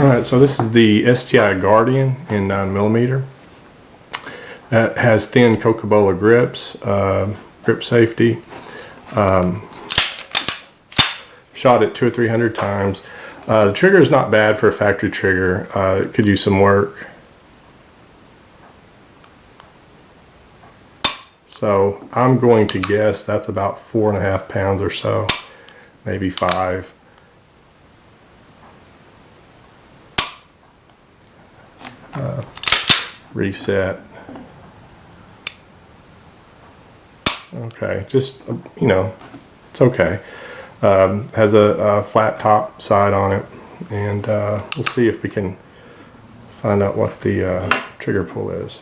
Alright, so this is the STI Guardian in 9mm. It has thin Coca-Cola grips, grip safety. Shot it 200 or 300 times. The trigger is not bad for a factory trigger. It could use some work. So I'm going to guess that's about 4.5 pounds or so, maybe 5. Reset. Okay, just, you know, it's okay. Has a flat top side on it, and we'll see if we can find out what the trigger pull is.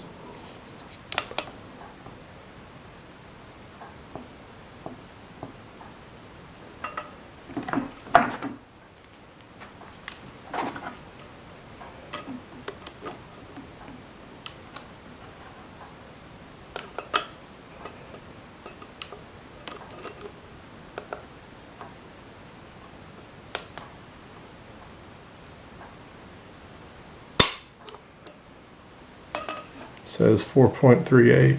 Says 4.38.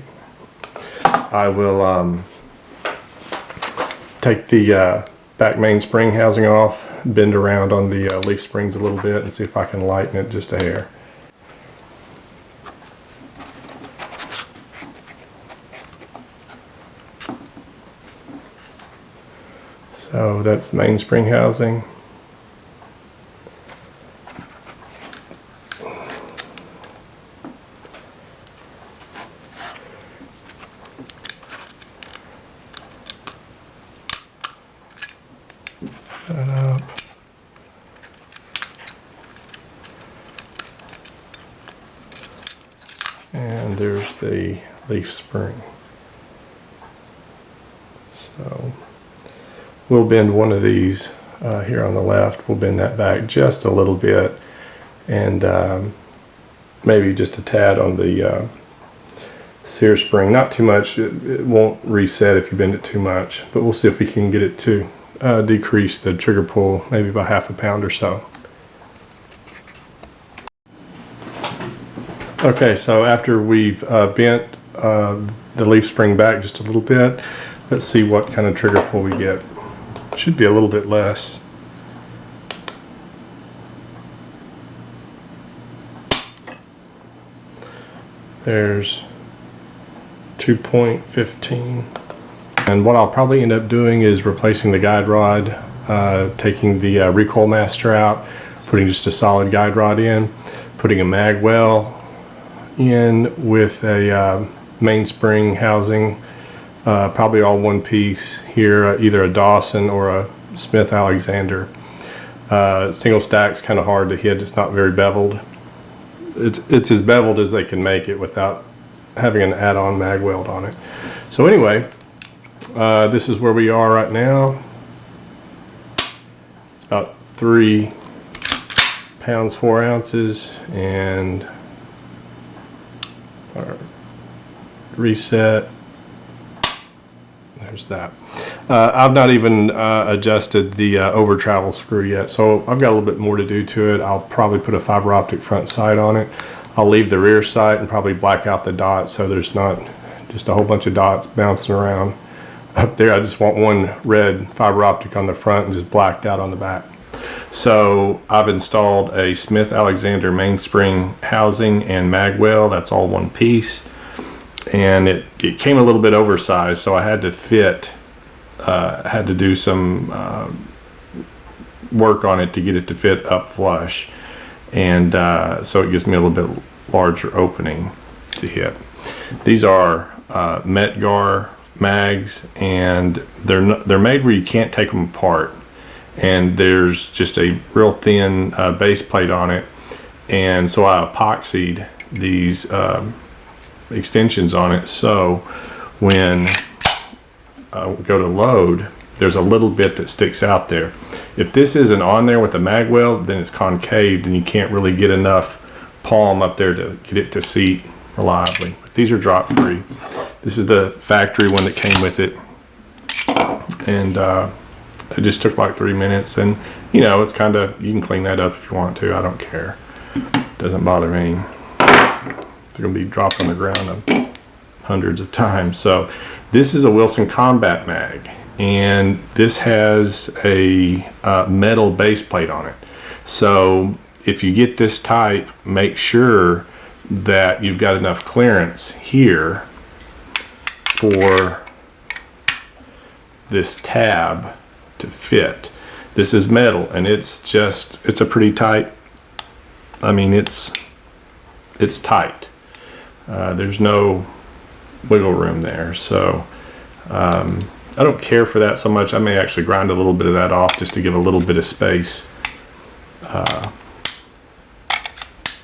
I will take the back mainspring housing off, bend around on the leaf springs a little bit, and see if I can lighten it just a hair. So that's the mainspring housing. That up. And there's the leaf spring. So we'll bend one of these here on the left. We'll bend that back just a little bit, and maybe just a tad on the sear spring. Not too much. It won't reset if you bend it too much, but we'll see if we can get it to decrease the trigger pull maybe by 1/2 pound or so. Okay, so after we've bent the leaf spring back just a little bit, let's see what kind of trigger pull we get. Should be a little bit less. There's 2.15. And what I'll probably end up doing is replacing the guide rod, taking the recoil master out, putting just a solid guide rod in, putting a magwell in with a mainspring housing, probably all one piece here, either a Dawson or a Smith Alexander. Single stack's kind of hard to hit. It's not very beveled. It's as beveled as they can make it without having an add-on mag weld on it. So anyway, this is where we are right now. It's about 3 pounds 4 ounces, and our reset. There's that. I've not even adjusted the over travel screw yet, so I've got a little bit more to do to it. I'll probably put a fiber optic front sight on it. I'll leave the rear sight and probably black out the dots so there's not just a whole bunch of dots bouncing around up there. I just want one red fiber optic on the front and just blacked out on the back. So I've installed a Smith Alexander mainspring housing and magwell. That's all one piece, and it came a little bit oversized, so I had to fit had to do some work on it to get it to fit up flush, and so it gives me a little bit larger opening to hit. These are Metgar mags, and they're made where you can't take them apart, and there's just a real thin base plate on it, and so I epoxied these extensions on it, so when I go to load, there's a little bit that sticks out there. If this isn't on there with the mag weld, then it's concaved and you can't really get enough palm up there to get it to seat reliably. But these are drop free. This is the factory one that came with it, and It just took like 3 minutes, and you know, it's kind of, you can clean that up if you want to. I don't care. Doesn't bother me. They're gonna be dropped on the ground hundreds of times. So this is a Wilson Combat mag, and this has a metal base plate on it. So if you get this type, make sure that you've got enough clearance here for this tab to fit. This is metal, and it's a pretty tight, I mean, it's tight. There's no wiggle room there. So I don't care for that so much. I may actually grind a little bit of that off just to give a little bit of space.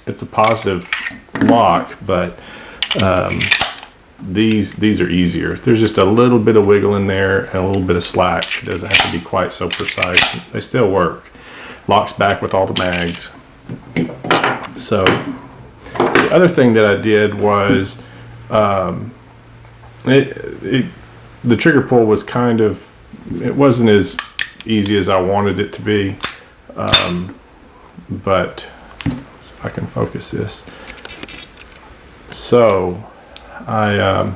It's a positive lock, but these are easier. There's just a little bit of wiggle in there and a little bit of slack. It doesn't have to be quite so precise. They still work. Locks back with all the mags. So the other thing that I did was the trigger pull was kind of, it wasn't as easy as I wanted it to be, but if I can focus this. So I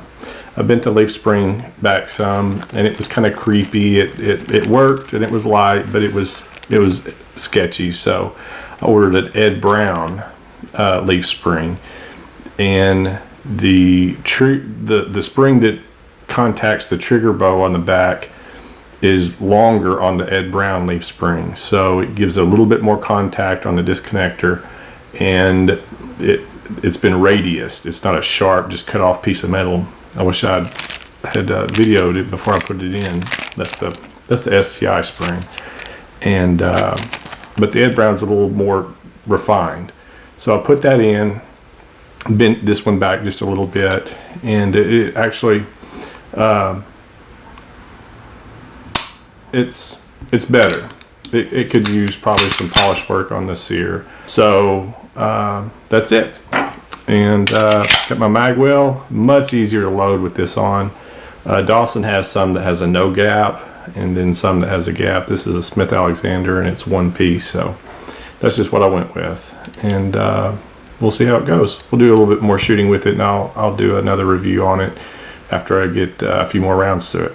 bent the leaf spring back some, and it was kind of creepy. It worked, and it was light, but it was sketchy. So I ordered an Ed Brown leaf spring, and the spring that contacts the trigger bow on the back is longer on the Ed Brown leaf spring, so it gives a little bit more contact on the disconnector, and it's been radiused. It's not a sharp, just cut off piece of metal. I wish I had videoed it before I put it in. That's the STI spring, and but the Ed Brown's a little more refined. So I put that in, bent this one back just a little bit, and it actually it's better. It could use probably some polish work on this here. So that's it. And got my magwell, much easier to load with this on. Dawson has some that has a no gap, and then some that has a gap. This is a Smith Alexander, and it's one piece, so that's just what I went with. And we'll see how it goes. We'll do a little bit more shooting with it, and I'll do another review on it after I get a few more rounds to it.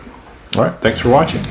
All right, thanks for watching.